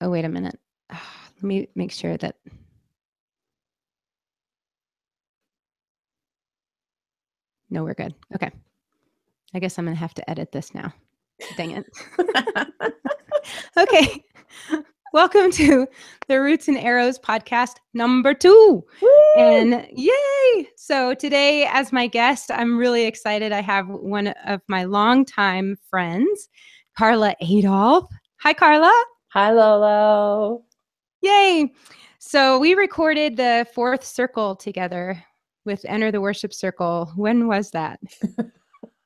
Oh, wait a minute. Let me make sure that. No, we're good. Okay. I guess I'm going to have to edit this now. Dang it. Okay. Welcome to the Roots and Arrows podcast number 2. Woo! And yay! So today, as my guest, I'm really excited. I have one of my longtime friends, Karla Adolphe. Hi, Karla. Hi, Lolo. Yay! So we recorded the 4th circle together with Enter the Worship Circle. When was that?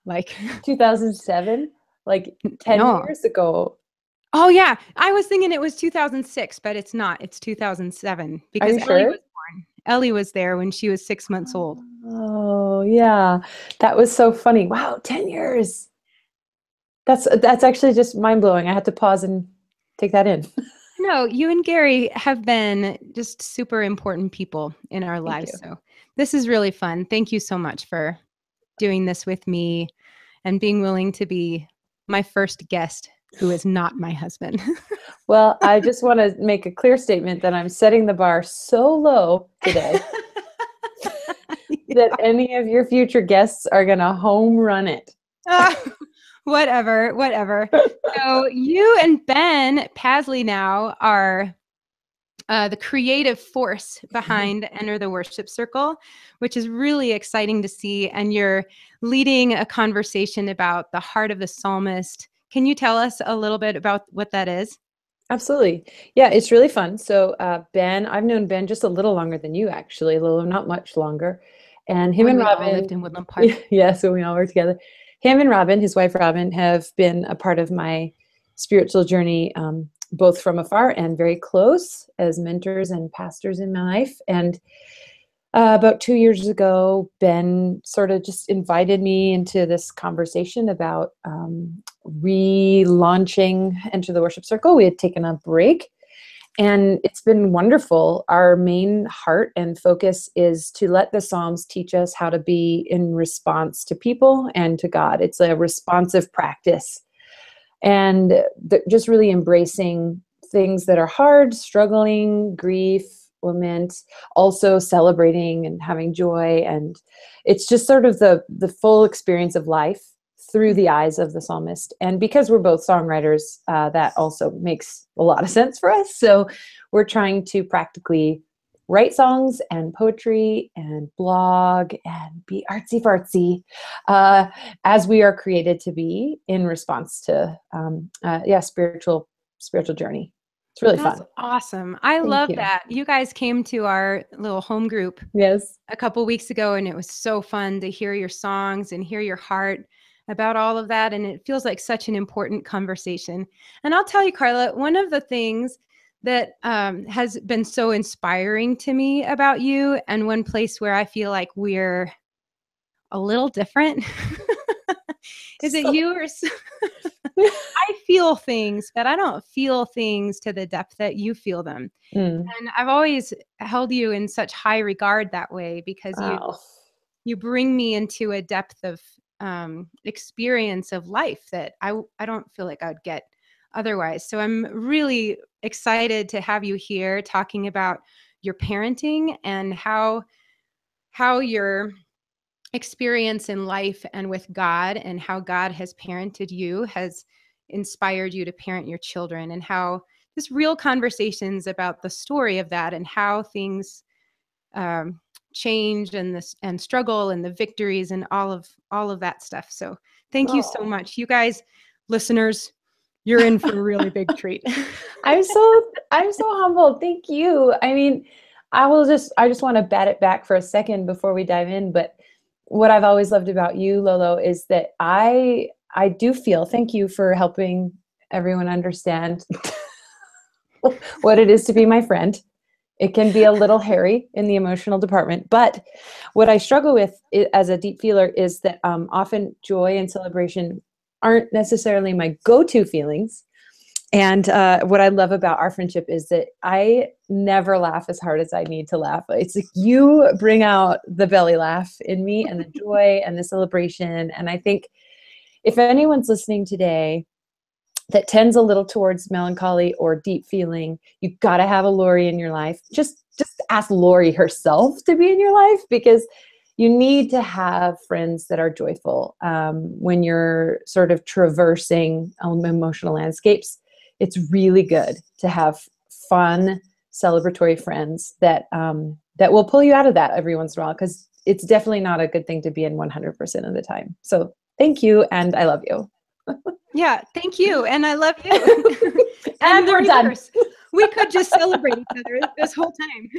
Like 2007, like 10 no. years ago. Oh yeah, I was thinking it was 2006, but it's not. It's 2007 Are because you Ellie sure? was born. Ellie was there when she was 6 months old. Oh, yeah. That was so funny. Wow, 10 years. That's actually just mind-blowing. I had to pause and take that in. No, you and Gary have been just super important people in our Thank lives. you. So this is really fun. Thank you so much for doing this with me and being willing to be my first guest who is not my husband. Well, I just want to make a clear statement that I'm setting the bar so low today that any of your future guests are going to home run it. Whatever. So you and Ben Pasley now are the creative force behind Enter the Worship Circle, which is really exciting to see. And you're leading a conversation about the heart of the psalmist. Can you tell us a little bit about what that is? Absolutely. Yeah, it's really fun. So Ben, I've known Ben just a little longer than you, actually, Lilo, not much longer. And him When and we all Robin, lived in Woodland Park. yeah, so we all work together. Him and Robin, his wife Robin, have been a part of my spiritual journey, both from afar and very close as mentors and pastors in my life. And about 2 years ago, Ben sort of just invited me into this conversation about relaunching Enter the Worship Circle. We had taken a break, and it's been wonderful. Our main heart and focus is to let the Psalms teach us how to be in response to people and to God. It's a responsive practice. And just really embracing things that are hard, struggling, grief, lament, also celebrating and having joy. And it's just sort of the full experience of life through the eyes of the psalmist. And because we're both songwriters, that also makes a lot of sense for us. So we're trying to practically write songs and poetry and blog and be artsy fartsy as we are created to be in response to spiritual journey. It's really That's fun. awesome. I Thank love you. that. You guys came to our little home group Yes. a couple weeks ago, and it was so fun to hear your songs and hear your heart about all of that. And it feels like such an important conversation. And I'll tell you, Karla, one of the things that has been so inspiring to me about you, and one place where I feel like we're a little different, is that you are I feel things, but I don't feel things to the depth that you feel them. Mm. And I've always held you in such high regard that way because Wow. you bring me into a depth of experience of life that I don't feel like I would get otherwise. So I'm really excited to have you here talking about your parenting and how your experience in life and with God and how God has parented you has inspired you to parent your children, and how just real conversations about the story of that and how things change and this and struggle and the victories and all of that stuff. So thank you so Oh. much, you guys, listeners. You're in for a really big treat. I'm so humbled. Thank you. I mean, I just want to bat it back for a second before we dive in. But what I've always loved about you, Lolo, is that I do feel, thank you for helping everyone understand what it is to be my friend. It can be a little hairy in the emotional department, but what I struggle with as a deep feeler is that often joy and celebration aren't necessarily my go-to feelings. And what I love about our friendship is that I never laugh as hard as I need to laugh. It's like you bring out the belly laugh in me and the joy and the celebration. And I think if anyone's listening today that tends a little towards melancholy or deep feeling, you got to have a Lori in your life. Just ask Lori herself to be in your life, because you need to have friends that are joyful when you're sort of traversing emotional landscapes. It's really good to have fun, celebratory friends that that will pull you out of that every once in a while, because it's definitely not a good thing to be in 100% of the time. So thank you, and I love you. Yeah, thank you, and I love you. And And the we're done. reverse. We could just celebrate each other this whole time.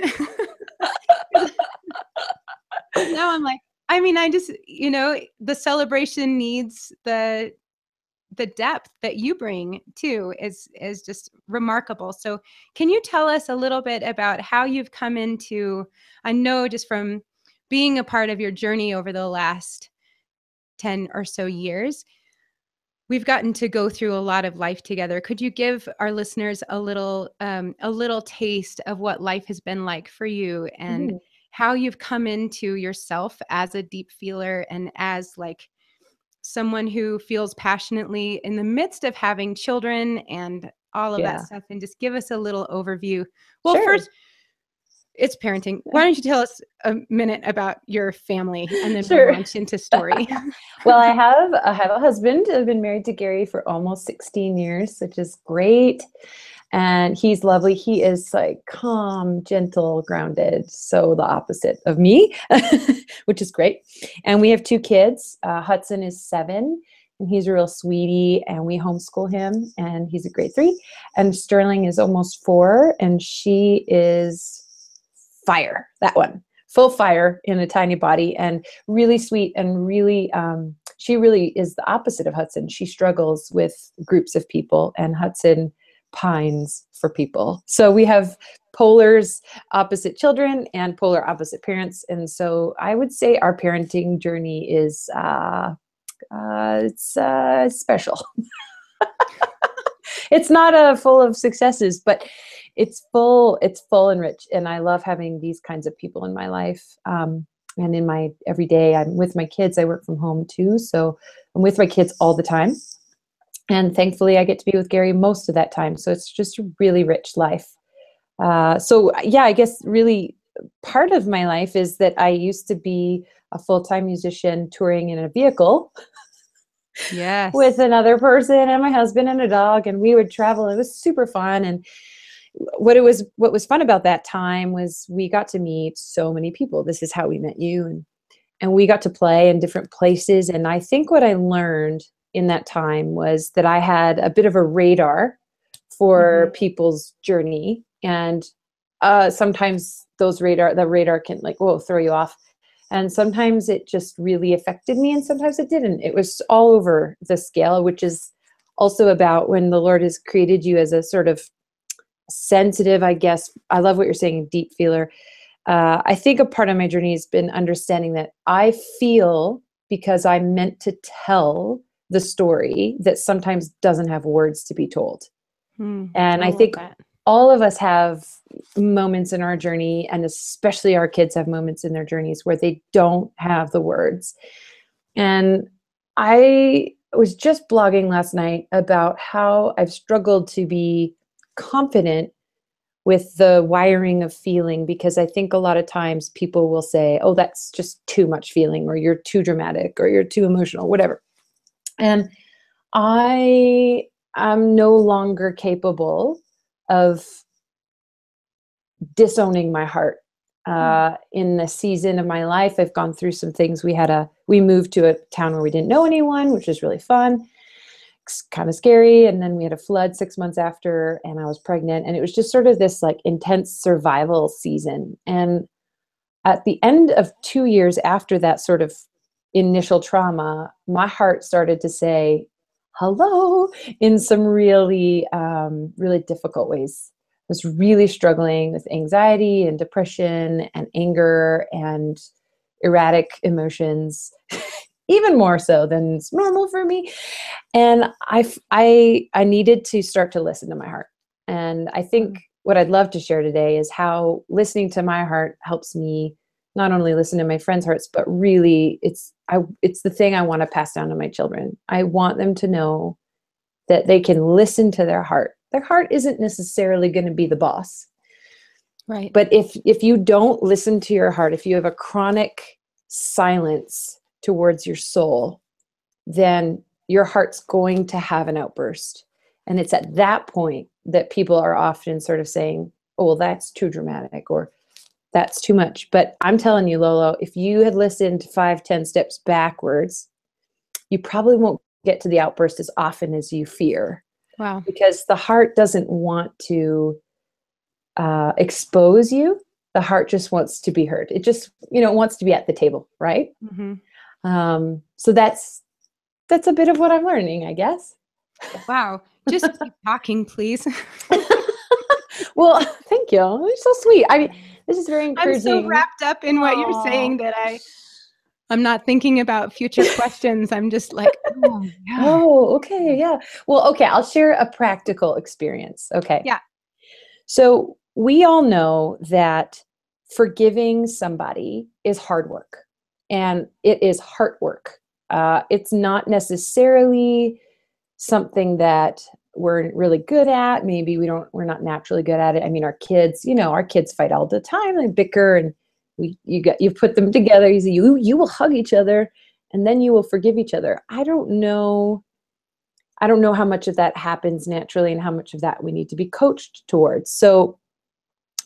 'Cause now I'm like, I mean, I just, the celebration needs the depth that you bring too is just remarkable. So can you tell us a little bit about how you've come into, I know just from being a part of your journey over the last 10 or so years, we've gotten to go through a lot of life together. Could you give our listeners a little taste of what life has been like for you, and Mhm. how you've come into yourself as a deep feeler and as like someone who feels passionately in the midst of having children and all of that Yeah, stuff, and just give us a little overview. Well, sure. first, it's parenting. Why don't you tell us a minute about your family, and then we'll Sure. launch into story. Well, I have a husband. I've been married to Gary for almost 16 years, which is great. And he's lovely. He is like calm, gentle, grounded. So the opposite of me, which is great. And we have two kids. Hudson is 7, and he's a real sweetie, and we homeschool him, and he's a grade 3. And Sterling is almost 4, and she is fire. That one, full fire in a tiny body, and really sweet, and really, she really is the opposite of Hudson. She struggles with groups of people, and Hudson pines for people. So we have polars, opposite children, and polar opposite parents. And so I would say our parenting journey is it's special. It's not full of successes, but it's full and rich. And I love having these kinds of people in my life. And in my everyday, I'm with my kids. I work from home too, so I'm with my kids all the time. And thankfully, I get to be with Gary most of that time. So it's just a really rich life. So yeah, I guess really part of my life is that I used to be a full-time musician touring in a vehicle with Yes. another person and my husband and a dog, and we would travel. It was super fun. And what was fun about that time was we got to meet so many people. This is how we met you, and we got to play in different places. And I think what I learned in that time was that I had a bit of a radar Hmm. for people's journey. And sometimes the radar can like, whoa, throw you off. And sometimes it just really affected me, and sometimes it didn't. It was all over the scale, which is also about when the Lord has created you as a sort of sensitive, I guess. I love what you're saying, deep feeler. I think a part of my journey has been understanding that I feel because I'm meant to tell the story that sometimes doesn't have words to be told. And I I love think that. all of us have moments in our journey, and especially our kids have moments in their journeys where they don't have the words. And I was just blogging last night about how I've struggled to be confident with the wiring of feeling, because I think a lot of times people will say, oh, that's just too much feeling, or you're too dramatic, or you're too emotional, whatever. And I am no longer capable of disowning my heart. Hmm. In the season of my life, I've gone through some things. We moved to a town where we didn't know anyone, which was really fun, kind of scary. And then we had a flood 6 months after, and I was pregnant. And it was just sort of this like intense survival season. And at the end of 2 years after that sort of initial trauma, my heart started to say hello in some really, really difficult ways. I was really struggling with anxiety and depression and anger and erratic emotions, even more so than it's normal for me. And I needed to start to listen to my heart. And I think what I'd love to share today is how listening to my heart helps me not only listen to my friends' hearts, but really it's the thing I want to pass down to my children. I want them to know that they can listen to their heart. Their heart isn't necessarily going to be the boss. Right. But if you don't listen to your heart, if you have a chronic silence towards your soul, then your heart's going to have an outburst. And it's at that point that people are often sort of saying, oh, well, that's too dramatic, or that's too much. But I'm telling you, Lolo, if you had listened 5-10 steps backwards, you probably won't get to the outburst as often as you fear. Wow. Because the heart doesn't want to expose you. The heart just wants to be heard. It just, wants to be at the table, right? Mm-hmm. So that's a bit of what I'm learning, I guess. Wow. Just keep talking, please. Well, thank you. You're so sweet. I mean, this is very encouraging. I'm so wrapped up in what you're saying that I'm not thinking about future questions. I'm just like, oh, yeah. Oh, okay. Yeah. Well, okay. I'll share a practical experience. Okay. Yeah. So we all know that forgiving somebody is hard work, and it is heart work. It's not necessarily something that we're really good at. Maybe we're not naturally good at it. I mean, our kids fight all the time. They bicker, and you put them together. You say, you will hug each other, and then you will forgive each other. I don't know how much of that happens naturally and how much of that we need to be coached towards. So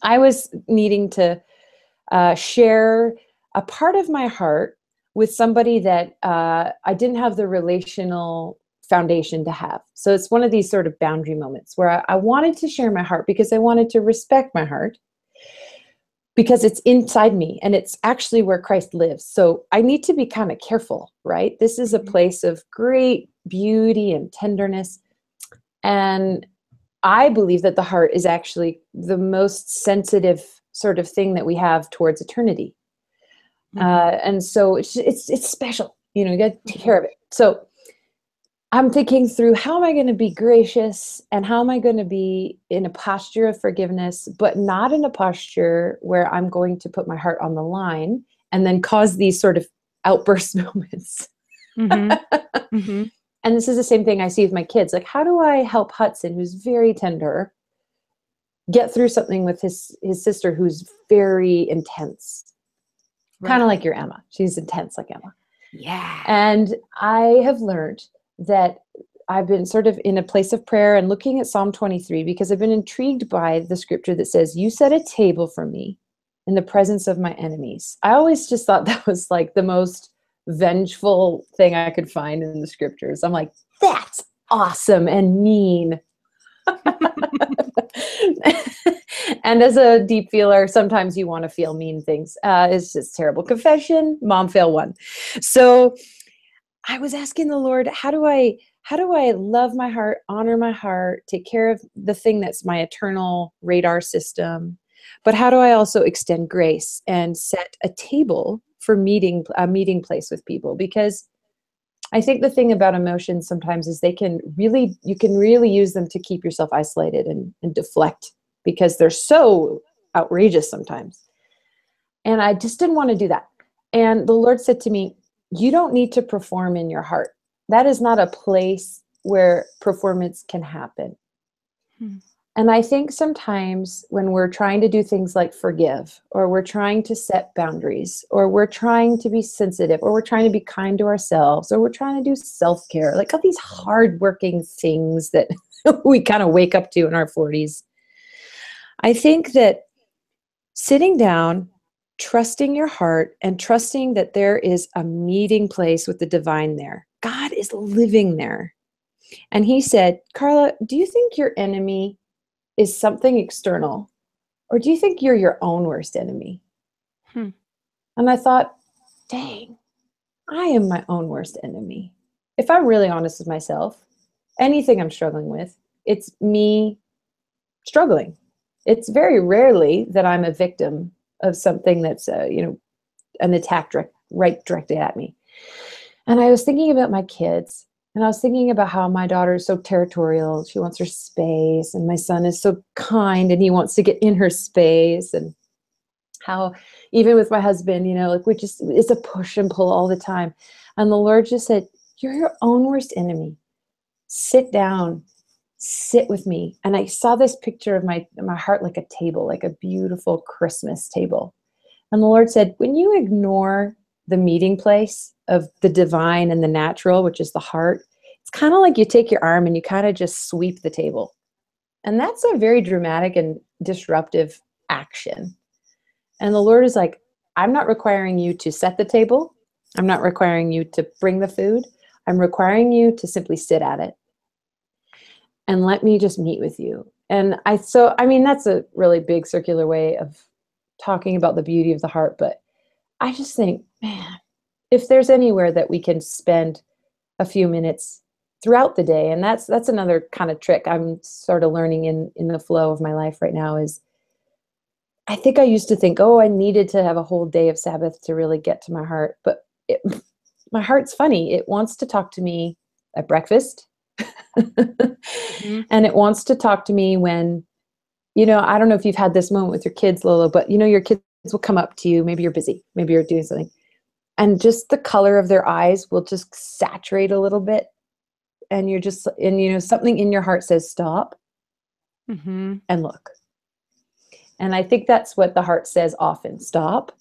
I was needing to share a part of my heart with somebody that I didn't have the relational foundation to have. So it's one of these sort of boundary moments where I wanted to share my heart because I wanted to respect my heart, because it's inside me and it's actually where Christ lives. So I need to be kind of careful, right? This is a place of great beauty and tenderness. And I believe that the heart is actually the most sensitive sort of thing that we have towards eternity. And so it's special, you got to take care of it. So I'm thinking through, how am I going to be gracious, and how am I going to be in a posture of forgiveness, but not in a posture where I'm going to put my heart on the line and then cause these sort of outburst moments. Mm-hmm. Mm-hmm. And this is the same thing I see with my kids. Like, how do I help Hudson, who's very tender, get through something with his sister who's very intense? Right. Kind of like your Emma. She's intense like Emma. Yeah. And I have learned that I've been sort of in a place of prayer and looking at Psalm 23, because I've been intrigued by the scripture that says, you set a table for me in the presence of my enemies. I always just thought that was like the most vengeful thing I could find in the scriptures. I'm like, that's awesome and mean. And as a deep feeler, sometimes you want to feel mean things. It's just terrible. Confession, momfail 1. So I was asking the Lord, how do I love my heart, honor my heart, take care of the thing that's my eternal radar system, but how do I also extend grace and set a table for a meeting place with people? Because I think the thing about emotions sometimes is you can really use them to keep yourself isolated and deflect, because they're so outrageous sometimes. And I just didn't want to do that. And the Lord said to me, you don't need to perform in your heart. That is not a place where performance can happen. And I think sometimes when we're trying to do things like forgive, or we're trying to set boundaries, or we're trying to be sensitive, or we're trying to be kind to ourselves, or we're trying to do self-care, like all these hardworking things that we kind of wake up to in our 40s. I think that sitting down, trusting your heart, and trusting that there is a meeting place with the divine there. God is living there. And he said, Karla, do you think your enemy is something external, or do you think you're your own worst enemy? And I thought, dang, I am my own worst enemy. If I'm really honest with myself, anything I'm struggling with, it's me struggling. It's very rarely that I'm a victim of something that's, an attack directed at me. And I was thinking about my kids, and I was thinking about how my daughter is so territorial. She wants her space, and my son is so kind, and he wants to get in her space. And how even with my husband, it's a push and pull all the time. And the Lord just said, you're your own worst enemy. sit down, sit with me. And I saw this picture of my heart like a table, like a beautiful Christmas table. And the Lord said, when you ignore the meeting place of the divine and the natural, which is the heart, it's kind of like you take your arm and you kind of just sweep the table. And that's a very dramatic and disruptive action. And the Lord is like, I'm not requiring you to set the table. I'm not requiring you to bring the food. I'm requiring you to simply sit at it and let me just meet with you. And I mean, that's a really big circular way of talking about the beauty of the heart. But I just think, man, if there's anywhere that we can spend a few minutes throughout the day, and that's another kind of trick I'm sort of learning in the flow of my life right now, is I think I used to think, oh, I needed to have a whole day of Sabbath to really get to my heart. But my heart's funny. It wants to talk to me at breakfast. Mm-hmm. And it wants to talk to me when, I don't know if you've had this moment with your kids, Lola, but your kids will come up to you. Maybe you're busy. Maybe you're doing something. And just the color of their eyes will just saturate a little bit. And you're just, something in your heart says, stop and look. And I think that's what the heart says often. Stop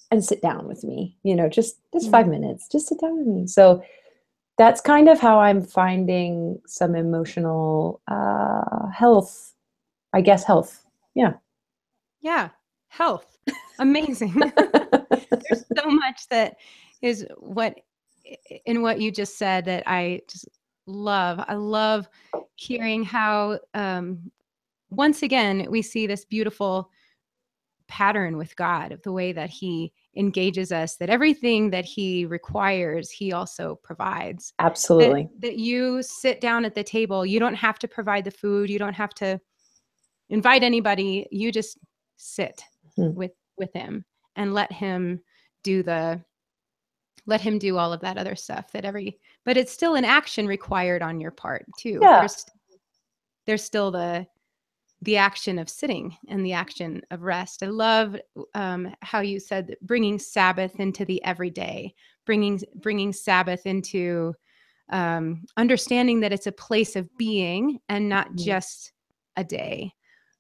and sit down with me, just 5 minutes, just sit down with me. So that's kind of how I'm finding some emotional health, I guess health. Yeah. Yeah. Health. Amazing. There's so much that is in what you just said that I just love. I love hearing how, once again, we see this beautiful pattern with God of the way that he engages us, that everything that he requires, he also provides. Absolutely. That you sit down at the table, you don't have to provide the food, you don't have to invite anybody, you just sit with him and let him do all of that other stuff but it's still an action required on your part too. Yeah. There's still the action of sitting and the action of rest. I love how you said that bringing Sabbath into the everyday, bringing Sabbath into understanding that it's a place of being and not just a day.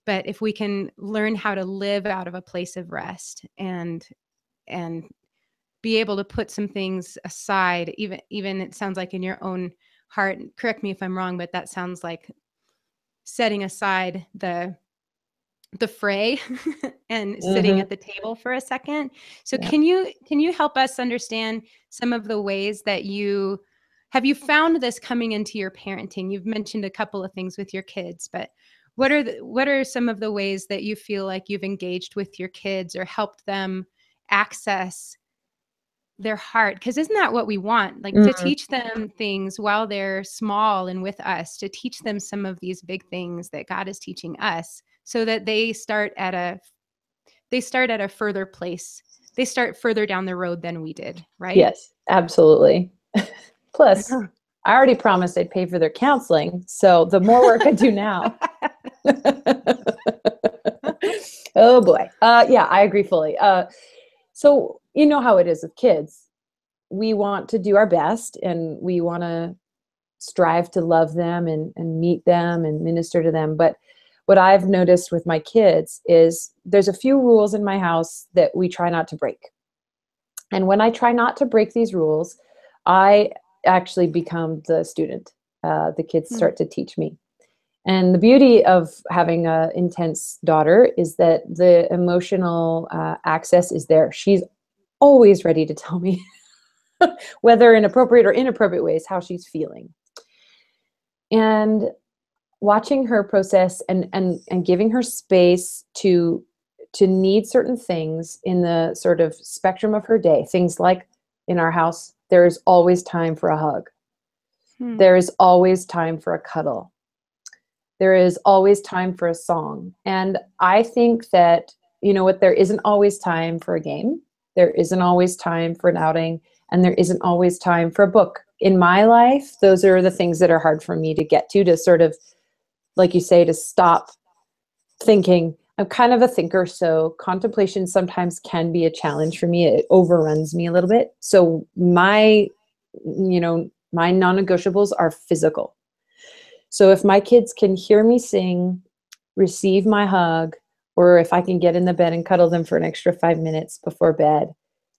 But if we can learn how to live out of a place of rest and be able to put some things aside, even it sounds like in your own heart, correct me if I'm wrong, but that sounds like setting aside the fray and sitting at the table for a second. So can you help us understand some of the ways that you found this coming into your parenting? You've mentioned a couple of things with your kids, but what are some of the ways that you feel like you've engaged with your kids or helped them access their heart? Because isn't that what we want? Like to teach them things while they're small and with us, to teach them some of these big things that God is teaching us, so that they start at a further place. They start further down the road than we did, right? Yes, absolutely. Plus, I already promised I'd pay for their counseling, so the more work I do now. Oh boy. Yeah, I agree fully. So you know how it is with kids. We want to do our best and we want to strive to love them and meet them and minister to them. But what I've noticed with my kids is there's a few rules in my house that we try not to break. And when I try not to break these rules, I actually become the student. The kids start to teach me. And the beauty of having an intense daughter is that the emotional access is there. She's always ready to tell me, whether in appropriate or inappropriate ways, how she's feeling. And watching her process and giving her space to need certain things in the sort of spectrum of her day. Things like in our house, there is always time for a hug. There is always time for a cuddle. There is always time for a song. And I think that, there isn't always time for a game. There isn't always time for an outing. And there isn't always time for a book. In my life, those are the things that are hard for me to get to sort of, like you say, to stop thinking. I'm kind of a thinker, so contemplation sometimes can be a challenge for me. It overruns me a little bit. So my non-negotiables are physical. So if my kids can hear me sing, receive my hug, or if I can get in the bed and cuddle them for an extra 5 minutes before bed,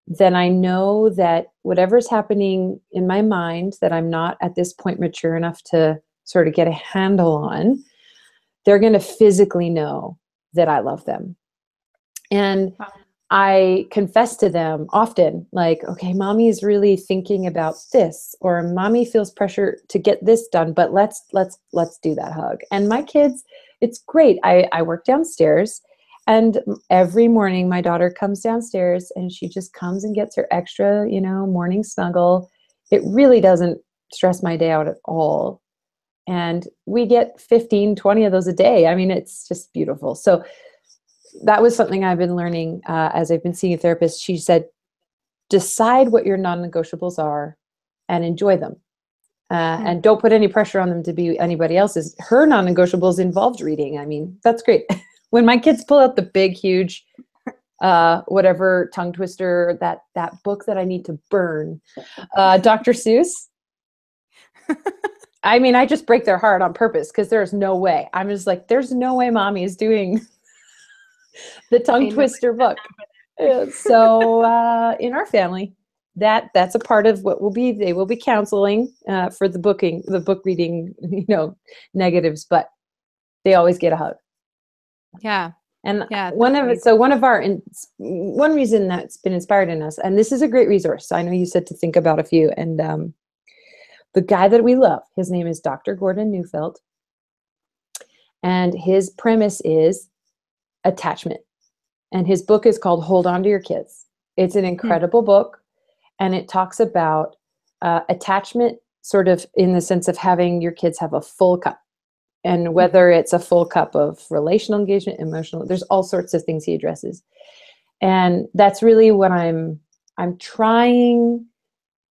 then I know that whatever's happening in my mind that I'm not at this point mature enough to sort of get a handle on, they're going to physically know that I love them. And I confess to them often, like, okay, mommy is really thinking about this, or mommy feels pressure to get this done, but let's do that hug. And my kids, it's great. I work downstairs, and every morning my daughter comes downstairs and she just comes and gets her extra, morning snuggle. It really doesn't stress my day out at all. And we get 15, 20 of those a day. I mean, it's just beautiful. So that was something I've been learning as I've been seeing a therapist. She said, decide what your non-negotiables are and enjoy them. And don't put any pressure on them to be anybody else's. Her non-negotiables involved reading. I mean, that's great. When my kids pull out the big, huge, whatever tongue twister, that book that I need to burn, Dr. Seuss. I mean, I just break their heart on purpose because there's no way. I'm just like, there's no way mommy is doing the tongue twister book. So in our family, that's a part of what they will be counseling for the book reading, negatives, but they always get a hug. Yeah. And one reason that's been inspired in us, and this is a great resource. I know you said to think about a few, and the guy that we love, his name is Dr. Gordon Neufeld, and his premise is attachment. And his book is called Hold On to Your Kids. It's an incredible book, and it talks about attachment sort of in the sense of having your kids have a full cup. And whether it's a full cup of relational engagement, emotional, there's all sorts of things he addresses. And that's really what I'm trying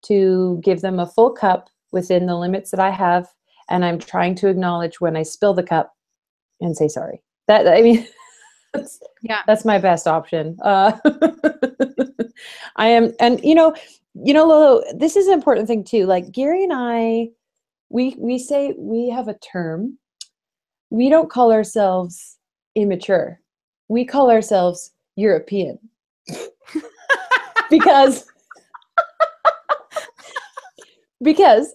to give them a full cup within the limits that I have. And I'm trying to acknowledge when I spill the cup and say sorry. That's my best option. I am, and Lolo, this is an important thing too. Like Gary and I, we say we have a term. We don't call ourselves immature. We call ourselves European. because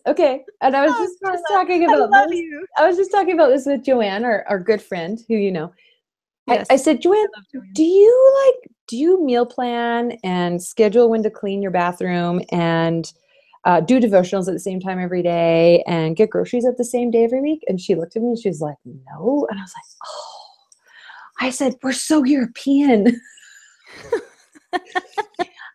okay, and I was just talking about this. I was just talking about this with Joanne, our good friend, who Yes. I said, Joanne, do you meal plan and schedule when to clean your bathroom and do devotionals at the same time every day and get groceries at the same day every week? And she looked at me and she was like, no. And I was like, oh, I said, we're so European.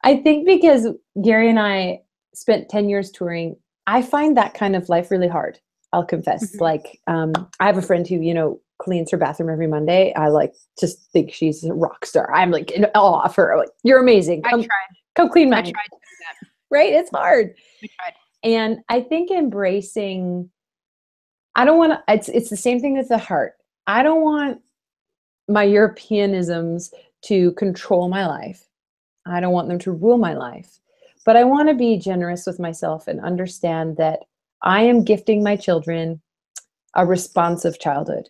I think because Gary and I spent 10 years touring, I find that kind of life really hard. I'll confess. Mm-hmm. Like, I have a friend who, cleans her bathroom every Monday. I just think she's a rock star. I'm like in awe of her. Like, you're amazing. Come clean mine. I tried to do that. Right? It's hard. I tried. And I think embracing, I don't want to, it's the same thing with the heart. I don't want my Europeanisms to control my life. I don't want them to rule my life. But I want to be generous with myself and understand that I am gifting my children a responsive childhood.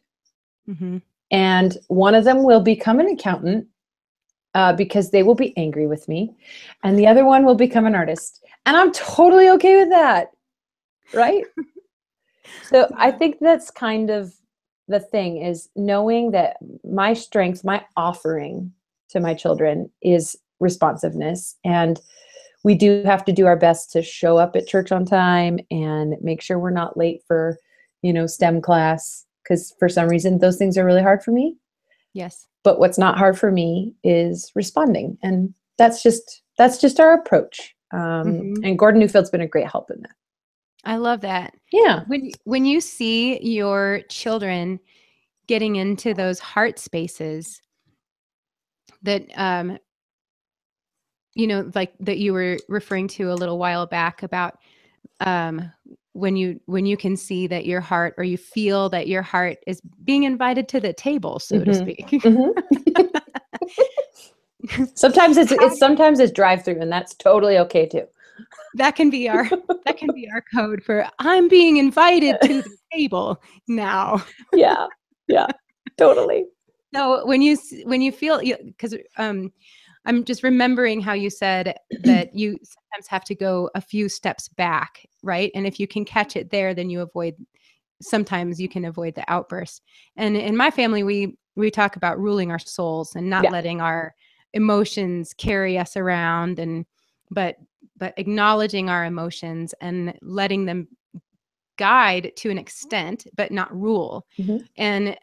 Mm-hmm. And one of them will become an accountant because they will be angry with me. And the other one will become an artist. And I'm totally okay with that. Right? So I think that's kind of the thing, is knowing that my strength, my offering to my children is responsiveness. And we do have to do our best to show up at church on time and make sure we're not late for, STEM class. Because for some reason, those things are really hard for me. Yes. But what's not hard for me is responding. And that's just our approach. And Gordon Neufeld's been a great help in that. I love that. Yeah. When you see your children getting into those heart spaces that, like that you were referring to a little while back about, when you can see that your heart, or you feel that your heart is being invited to the table, so to speak. Sometimes it's drive-through, and that's totally okay too. That can be our code for I'm being invited to the table now. Yeah. Yeah. Totally. So when you feel, because I'm just remembering how you said that you sometimes have to go a few steps back, right? And if you can catch it there, then sometimes you can avoid the outburst. And in my family, we talk about ruling our souls and not Yeah. letting our emotions carry us around, but acknowledging our emotions and letting them guide to an extent, but not rule. Mhm.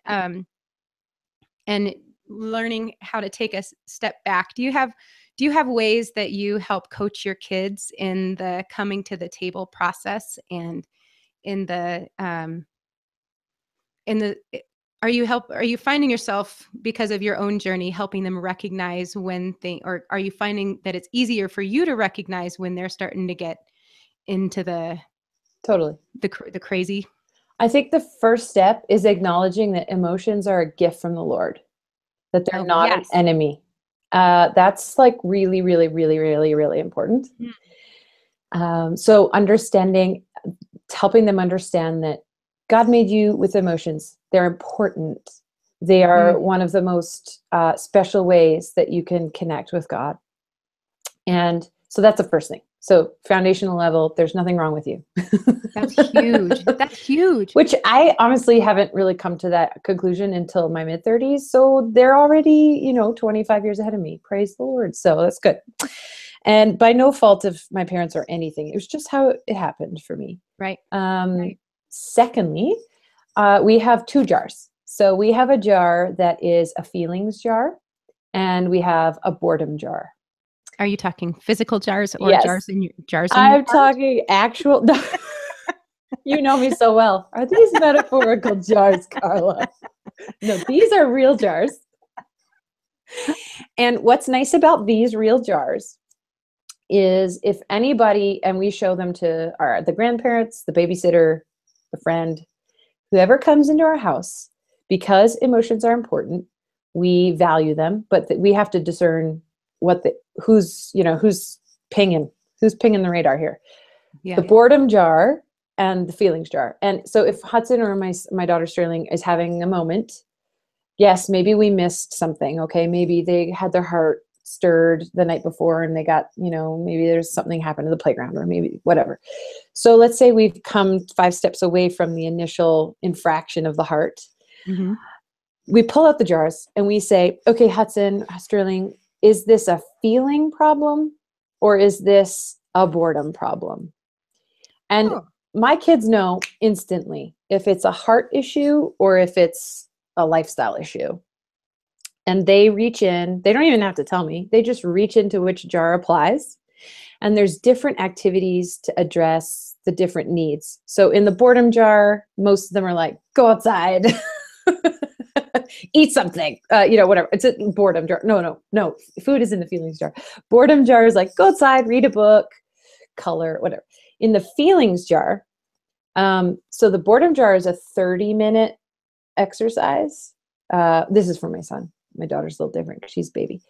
And learning how to take a step back. Do you have ways that you help coach your kids in the coming to the table process, and in the are you finding yourself, because of your own journey, helping them recognize or are you finding that it's easier for you to recognize when they're starting to get into Totally. the crazy? I think the first step is acknowledging that emotions are a gift from the Lord, that they're Oh, not an yes. enemy. That's like really, really, really, really, really important. So helping them understand that God made you with emotions. They're important. They are one of the most special ways that you can connect with God. And so that's the first thing. So foundational level, there's nothing wrong with you. That's huge. That's huge. Which I honestly haven't really come to that conclusion until my mid-30s. So they're already, 25 years ahead of me. Praise the Lord. So that's good. And by no fault of my parents or anything. It was just how it happened for me. Right. Secondly, we have 2 jars. So we have a jar that is a feelings jar, and we have a boredom jar. Are you talking physical jars or Yes. jars in your I'm heart? talking actual. You know me so well. Are these metaphorical jars, Karla? No, these are real jars. And what's nice about these real jars is if anybody, and we show them to the grandparents, the babysitter, the friend, whoever comes into our house, because emotions are important, we value them, but we have to discern who's pinging the radar here. Yeah. The boredom jar and the feelings jar. And so if Hudson or my daughter Sterling is having a moment, yes, maybe we missed something. Okay, maybe they had their heart stirred the night before and they got, maybe there's something happened in the playground or maybe whatever. So let's say we've come 5 steps away from the initial infraction of the heart. Mm-hmm. We pull out the jars and we say, okay, Hudson, Sterling, is this a feeling problem or is this a boredom problem? And my kids know instantly if it's a heart issue or if it's a lifestyle issue. And they reach in, they don't even have to tell me, they just reach into which jar applies. And there's different activities to address the different needs. So in the boredom jar, most of them are like, go outside, eat something, whatever. It's a boredom jar. No. Food is in the feelings jar. Boredom jar is like, go outside, read a book, color, whatever. In the feelings jar, so the boredom jar is a 30-minute exercise. This is for my son. My daughter's a little different because she's a baby.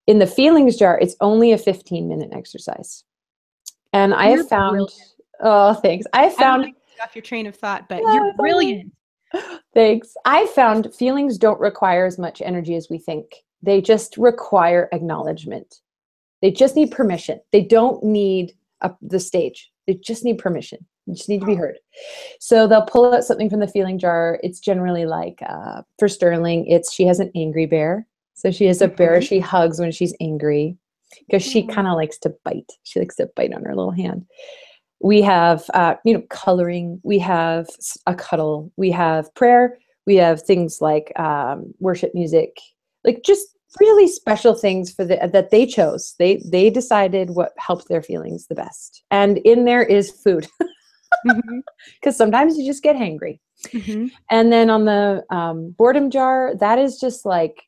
In the feelings jar, it's only a 15-minute exercise. And I have found, brilliant. Oh, thanks. I have found, I don't like to get off your train of thought, but you're brilliant. Thanks. I found feelings don't require as much energy as we think. They just require acknowledgement. They just need permission. They don't need the stage. They just need permission. They just need to be heard. So they'll pull out something from the feeling jar. It's generally like, for Sterling, she has an angry bear. So she has a bear she hugs when she's angry because she kind of likes to bite. She likes to bite on her little hand. We have, coloring. We have a cuddle. We have prayer. We have things like worship music, like just really special things that they chose. They decided what helped their feelings the best. And in there is food. Because sometimes you just get hangry. Mm-hmm. And then on the boredom jar, that is just like,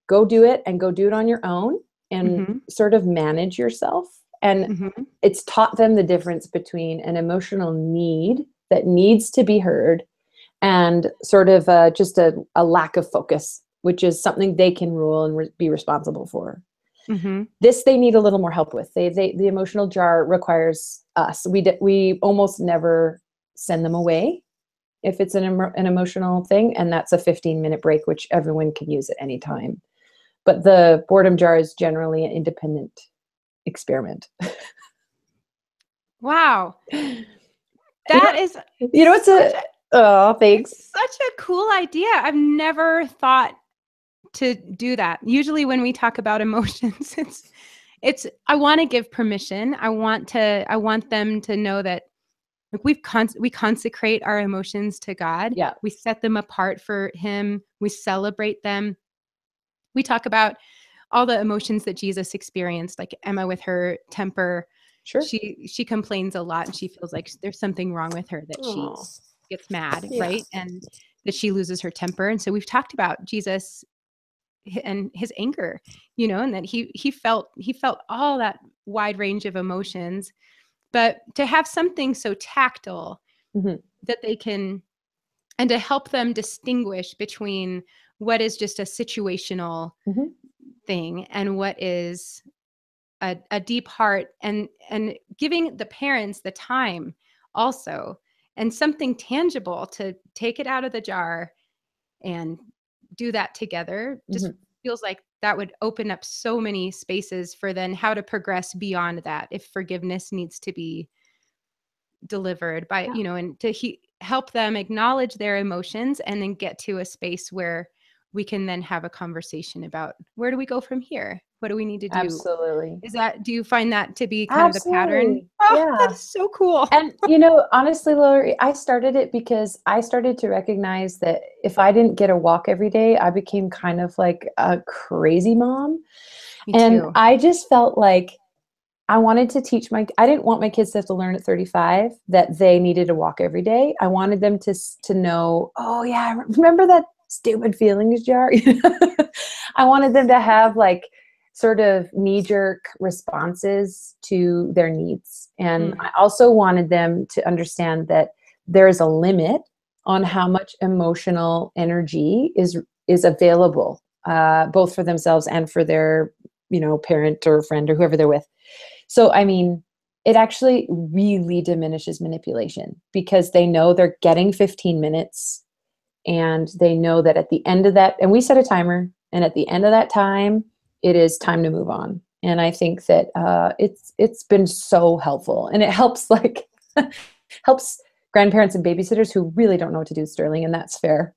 go do it and go do it on your own and sort of manage yourself. And it's taught them the difference between an emotional need that needs to be heard and sort of just a lack of focus, which is something they can rule and be responsible for. Mm-hmm. This they need a little more help with. The emotional jar requires us. We almost never send them away if it's an emotional thing, and that's a 15-minute break, which everyone can use at any time. But the boredom jar is generally an independent experiment. Wow. You know, That is it's such a, oh, thanks. it's such a cool idea. I've never thought to do that. Usually when we talk about emotions, it's I want to give permission. I want them to know that like we consecrate our emotions to God. Yeah. We set them apart for him. We celebrate them. We talk about all the emotions that Jesus experienced, like Emma with her temper. Sure. She complains a lot and she feels like there's something wrong with her, that she Oh, gets mad, yeah. right? And that she loses her temper. And so we've talked about Jesus and his anger, and that he felt all that wide range of emotions, but to have something so tactile Mm-hmm. that they can, and to help them distinguish between what is just a situational Mm-hmm. thing and what is a deep heart, and giving the parents the time also, and something tangible to take it out of the jar and do that together, just Mm-hmm. feels like that would open up so many spaces for then how to progress beyond that, if forgiveness needs to be delivered by, Yeah. and to help them acknowledge their emotions and then get to a space where we can then have a conversation about where do we go from here? What do we need to do? Absolutely. Do you find that to be kind of the pattern? Absolutely. Oh, that Yeah. is so cool. And, honestly, Lori, I started it because I started to recognize that if I didn't get a walk every day, I became kind of like a crazy mom. Me And too. I just felt like I wanted to I didn't want my kids to have to learn at 35 that they needed to walk every day. I wanted them to know, oh yeah, remember that stupid feelings jar? I wanted them to have like sort of knee-jerk responses to their needs. And I also wanted them to understand that there is a limit on how much emotional energy is available, both for themselves and for their, parent or friend or whoever they're with. So, I mean, it actually really diminishes manipulation because they know they're getting 15 minutes, and they know that at the end of that, and we set a timer, and at the end of that time, it is time to move on. And I think that it's been so helpful, and it helps helps grandparents and babysitters who really don't know what to do, Sterling, and that's fair.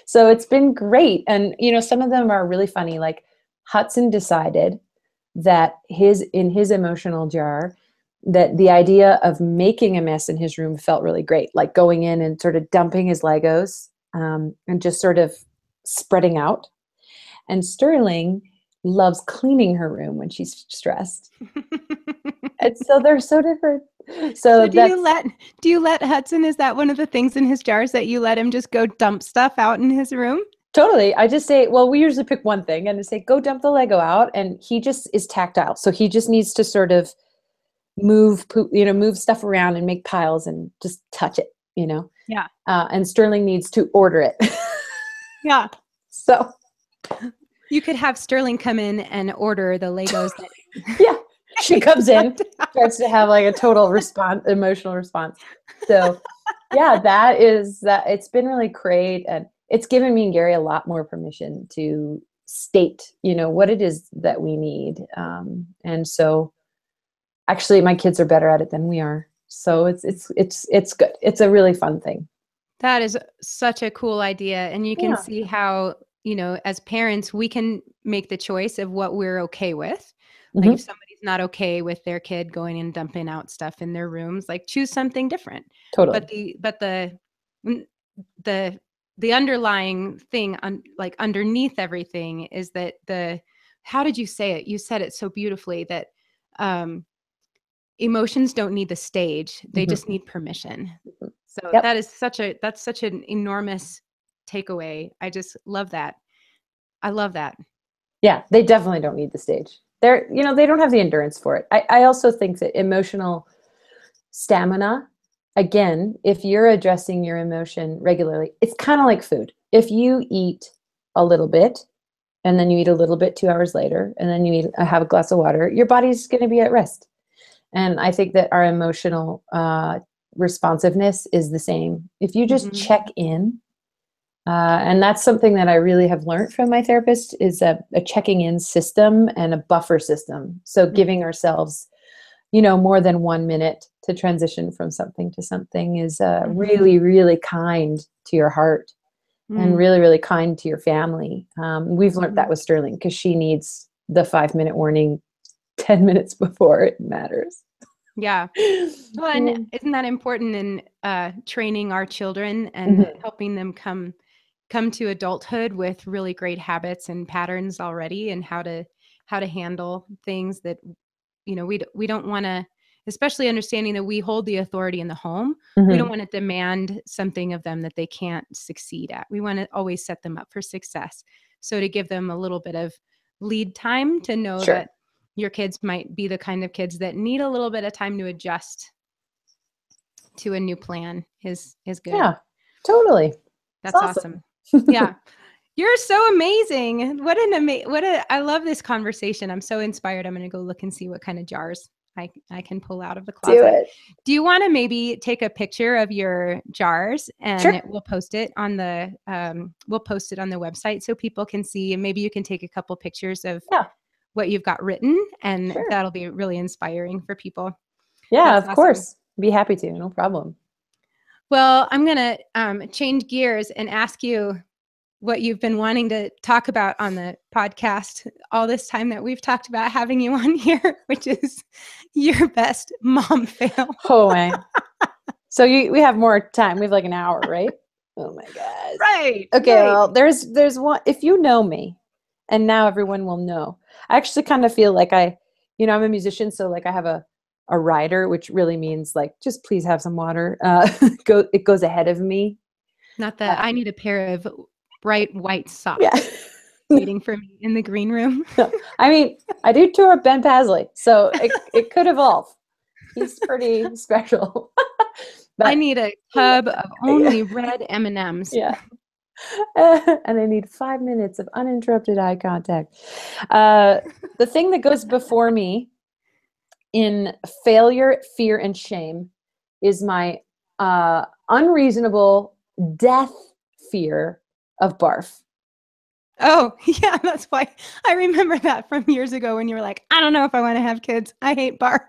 So it's been great. And, some of them are really funny. Like Hudson decided that in his emotional jar, that the idea of making a mess in his room felt really great, like going in and sort of dumping his Legos, and just sort of spreading out. And Sterling loves cleaning her room when she's stressed. And so they're so different. So do you let Hudson, is that one of the things in his jars that you let him just go dump stuff out in his room? Totally. I just say, well, we usually pick one thing and say, go dump the Lego out. And he just is tactile. So he just needs to sort of move stuff around and make piles and just touch it, Yeah. And Sterling needs to order it. Yeah. So you could have Sterling come in and order the Legos. Yeah. She comes in, starts to have like a total emotional response. So yeah, that it's been really great. And it's given me and Gary a lot more permission to state, what it is that we need. And so actually my kids are better at it than we are. So it's good. It's a really fun thing. That is such a cool idea. And you can see how, as parents, we can make the choice of what we're okay with. Like if somebody's not okay with their kid going and dumping out stuff in their rooms, like choose something different. Totally. But the underlying thing like underneath everything is that how did you say it? You said it so beautifully that emotions don't need the stage. They just need permission. So Yep. that's such an enormous takeaway. I just love that. I love that. Yeah, they definitely don't need the stage. They don't have the endurance for it. I also think that emotional stamina, again, if you're addressing your emotion regularly, it's kind of like food. If you eat a little bit and then you eat a little bit 2 hours later, and then you have a glass of water, your body's going to be at rest. And I think that our emotional responsiveness is the same. If you just check in, and that's something that I really have learned from my therapist, is a checking in system and a buffer system. So giving ourselves, more than 1 minute to transition from something to something is really, really kind to your heart and really, really kind to your family. We've learned that with Sterling, because she needs the 5-minute warning 10 minutes before it matters. Yeah. Well, and isn't that important in training our children and helping them come to adulthood with really great habits and patterns already, and how to handle things that, we don't want to, especially understanding that we hold the authority in the home. We don't want to demand something of them that they can't succeed at. We want to always set them up for success. So to give them a little bit of lead time to know that your kids might be the kind of kids that need a little bit of time to adjust to a new plan is good. Yeah, totally. That's awesome. Yeah. You're so amazing. I love this conversation. I'm so inspired. I'm going to go look and see what kind of jars I can pull out of the closet. Do you want to maybe take a picture of your jars, and we'll post it on the website so people can see, and maybe you can take a couple pictures of what you've got written, and that'll be really inspiring for people. Yeah, that's of course. Be happy to. No problem. Well, I'm going to change gears and ask you what you've been wanting to talk about on the podcast all this time that we've talked about having you on here, which is your best mom fail. Oh, man. So we have more time. We have like an hour, right? Oh my God. Right. Okay. Right. Well, there's one, if you know me, and now everyone will know, I actually kind of feel like I'm a musician. So like I have a rider, which really means like, just please have some water. It goes ahead of me. Not that I need a pair of bright white socks waiting for me in the green room. No, I mean, I do tour Ben Pasley, so it could evolve. He's pretty special. But I need a tub of only red M&Ms. Yeah. And I need 5 minutes of uninterrupted eye contact. The thing that goes before me in failure, fear, and shame is my unreasonable death fear of barf. Oh, yeah, that's why I remember that from years ago when you were like, I don't know if I want to have kids. I hate barf.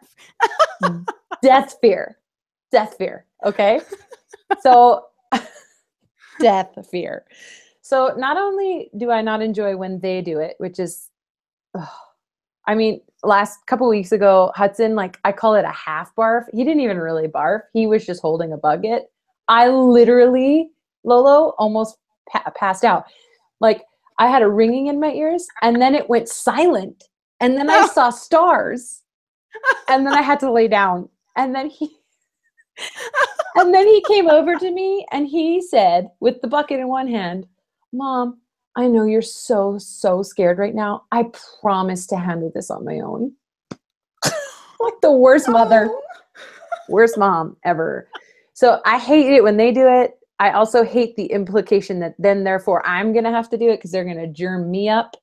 Death fear. Okay. So death fear. So not only do I not enjoy when they do it, which is, last couple weeks ago, Hudson, like I call it a half barf. He didn't even really barf. He was just holding a bucket. I literally, Lolo, almost passed out. Like I had a ringing in my ears, and then it went silent. And then I saw stars, and then I had to lay down. And then he came over to me, and he said, with the bucket in one hand, Mom, I know you're so, so scared right now. I promise to handle this on my own. Like the worst mother, worst mom ever. So I hate it when they do it. I also hate the implication that then therefore I'm going to have to do it because they're going to germ me up.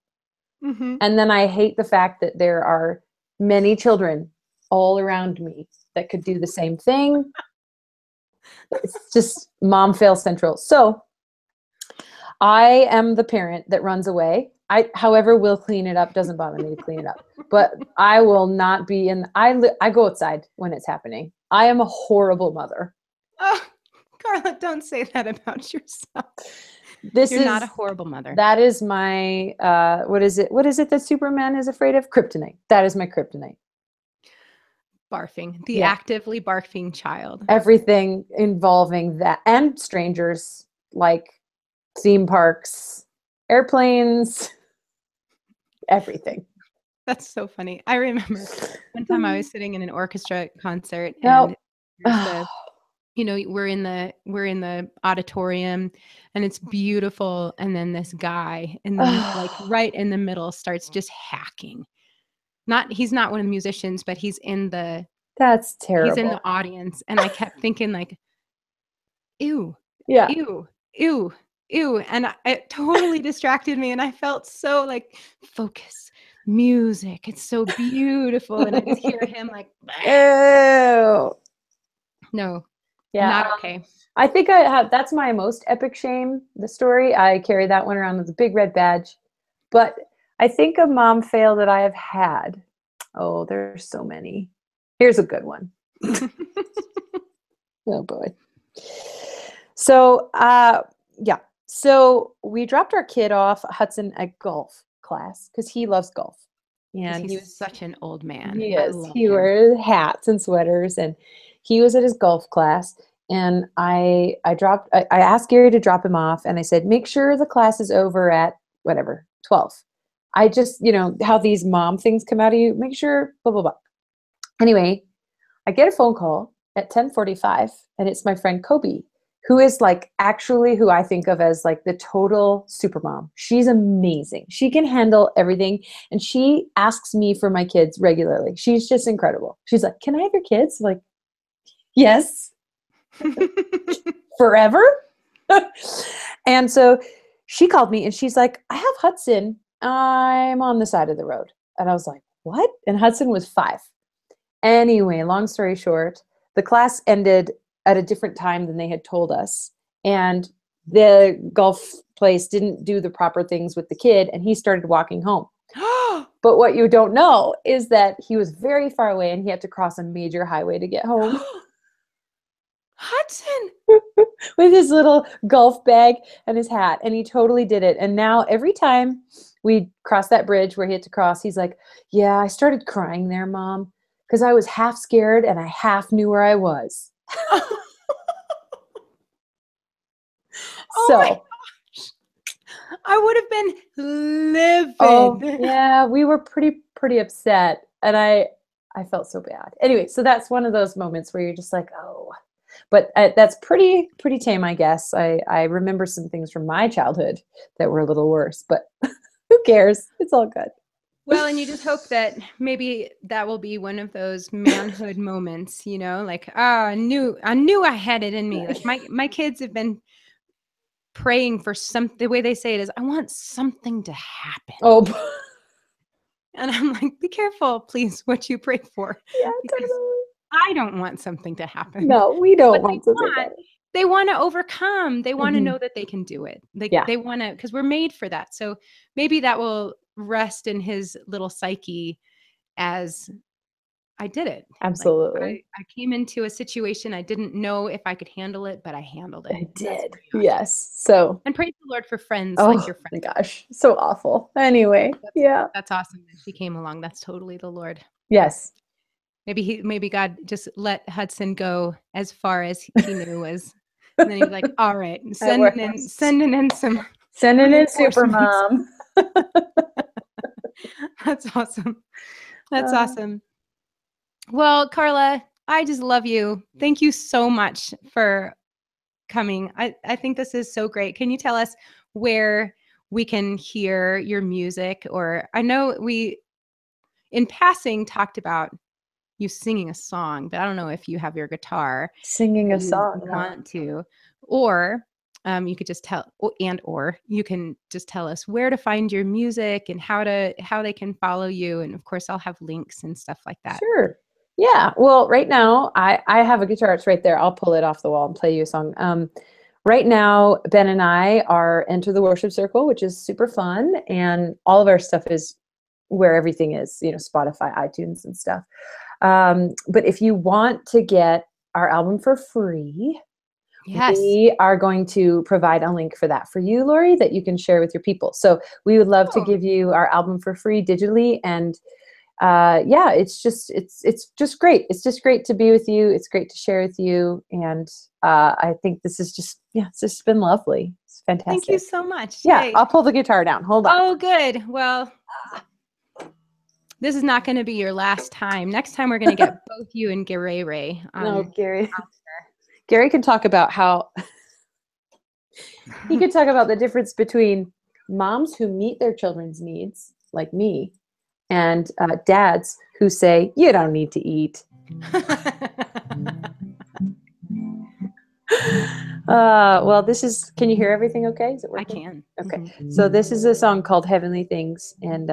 Mm-hmm. And then I hate the fact that there are many children all around me that could do the same thing. It's just mom fail central. So I am the parent that runs away. However, will clean it up. Doesn't bother me to clean it up. But I will not be I go outside when it's happening. I am a horrible mother. Oh, Karla, don't say that about yourself. You're not a horrible mother. That is my, what is it that Superman is afraid of? Kryptonite. That is my kryptonite. Barfing. The actively barfing child. Everything involving that. And strangers, like theme parks, airplanes, everything. That's so funny. I remember one time I was sitting in an orchestra concert, and we're in the auditorium, and it's beautiful, and then this guy in the like right in the middle starts just hacking. He's not one of the musicians, but he's in the That's terrible. He's in the audience, and I kept thinking like, ew. Yeah. Ew. ew. And it totally distracted me. And I felt so like, focus, music. It's so beautiful. And I just hear him like, Ew. no, Yeah. not okay. I think that's my most epic shame, the story. I carry that one around with a big red badge. But I think a mom fail that I have had. Oh, there's so many. Here's a good one. Oh boy. So, yeah. So we dropped our kid off, Hudson, at golf class because he loves golf. Because And he's such an old man. he I is. love He him. wears hats and sweaters, and he was at his golf class. And I asked Gary to drop him off, and I said, make sure the class is over at whatever 12. I just, how these mom things come out of you. Make sure, blah blah blah. Anyway, I get a phone call at 10:45, and it's my friend Kobe, who is like actually who I think of as like the total super mom. She's amazing. She can handle everything, and she asks me for my kids regularly. She's just incredible. She's like, "Can I have your kids?" I'm like, yes, forever. And so she called me, and she's like, "I have Hudson. I'm on the side of the road." And I was like, "What?" And Hudson was 5. Anyway, long story short, the class ended at a different time than they had told us. And the golf place didn't do the proper things with the kid, and he started walking home. But what you don't know is that he was very far away, and he had to cross a major highway to get home. Hudson! With his little golf bag and his hat. And he totally did it. And now every time we cross that bridge where he had to cross, he's like, yeah, I started crying there, Mom, because I was half scared and I half knew where I was. Oh my gosh. I would have been livid. Oh, yeah, we were pretty upset. And I felt so bad. Anyway, so that's one of those moments where you're just like, oh. But that's pretty tame, I guess. I remember some things from my childhood that were a little worse, but who cares? It's all good. Well, and you just hope that maybe that will be one of those manhood moments, like, I knew I had it in me. Like my kids have been praying for the way they say it is, I want something to happen. Oh, and I'm like, be careful, please, what you pray for. yeah, Because totally. I don't want something to happen. No, we don't But want something better. they want to overcome. They want to Mhm. know that they can do it. Yeah. They want to, because we're made for that. So maybe that will rest in his little psyche as I did it. Absolutely. Like I came into a situation I didn't know if I could handle it, but I handled it. I And that's did. pretty awesome. Yes. So, And praise the Lord for friends like your oh my friend. gosh, so awful. Anyway, yeah. That's awesome that she came along. That's totally the Lord. Yes. Maybe God just let Hudson go as far as he knew as, and then he was like, all right, sending in some super reinforcements. mom. That's awesome. That's awesome. Well, Karla, I just love you. Thank you so much for coming. I think this is so great. Can you tell us where we can hear your music? Or I know we, in passing, talked about you singing a song, but I don't know if you have your guitar. Singing a You song. want to, or you could just tell, or you can just tell us where to find your music and how they can follow you. And of course, I'll have links and stuff like that. Sure. Yeah. Well, right now I have a guitar. It's right there. I'll pull it off the wall and play you a song. Right now, Ben and I are Enter the Worship Circle, which is super fun. And all of our stuff is where everything is, Spotify, iTunes and stuff. But if you want to get our album for free, Yes. we are going to provide a link for that for you, Lori, that you can share with your people. So we would love to give you our album for free digitally. And yeah, it's just great. It's just great to be with you. It's great to share with you. And I think this is it's just been lovely. It's fantastic. Thank you so much. Yeah, Yay. I'll pull the guitar down. Hold on. Oh, good. Well, this is not going to be your last time. Next time we're going to get both you and Gary. No, Gary. Gary can talk about how he could talk about the difference between moms who meet their children's needs, like me, and dads who say, you don't need to eat. Well, can you hear everything okay? Is it I working? can. Okay. Mhm. So this is a song called Heavenly Things. And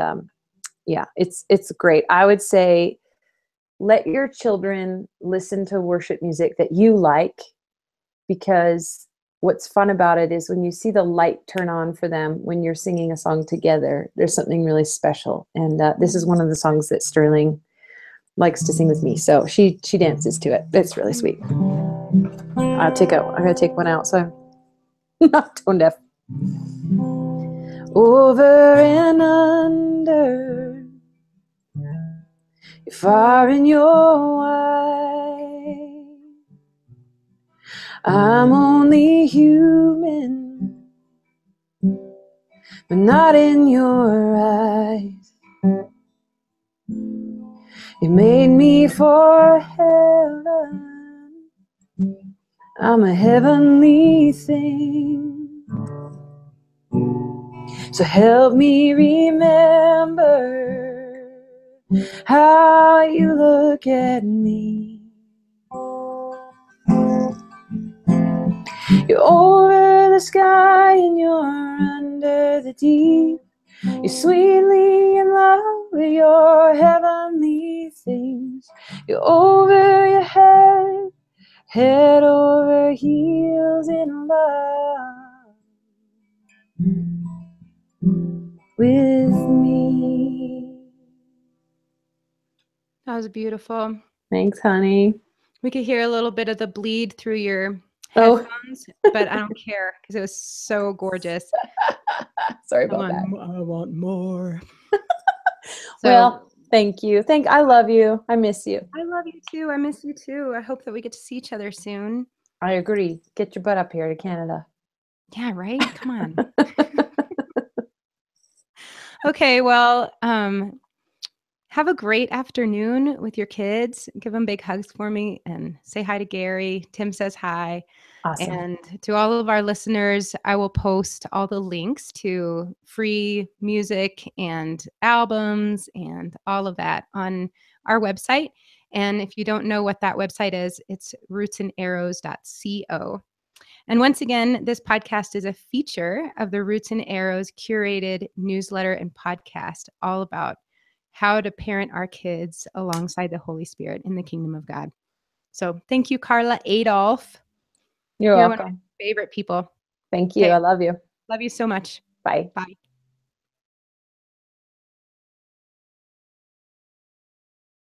yeah, it's great. I would say let your children listen to worship music that you like, because what's fun about it is when you see the light turn on for them when you're singing a song together, there's something really special. And this is one of the songs that Sterling likes to sing with me. So she dances to it. It's really sweet. I'm gonna take one out so I'm not tone deaf. Over and under, you're far and you're wide. I'm only human, but not in your eyes. You made me for heaven. I'm a heavenly thing. So help me remember how you look at me. You're over the sky and you're under the deep. You're sweetly in love with your heavenly things. You're over your head over heels in love with me. That was beautiful. Thanks, honey. We could hear a little bit of the bleed through your Oh, headphones, but I don't care because it was so gorgeous. sorry about that. I want more. Well, So thank you. I love you. I miss you. I love you too. I miss you too. I hope that we get to see each other soon. I agree. Get your butt up here to Canada. Yeah, right? Come on. Okay, well, have a great afternoon with your kids. Give them big hugs for me and say hi to Gary. Tim says hi. Awesome. And to all of our listeners, I will post all the links to free music and albums and all of that on our website. And if you don't know what that website is, it's rootsанdarrows.co. And once again, this podcast is a feature of the Roots and Arrows curated newsletter and podcast, all about how to parent our kids alongside the Holy Spirit in the kingdom of God. So thank you, Karla Adolphe. You're You're one of welcome. my favorite people. Thank you. Okay. I love you. Love you so much. Bye. Bye.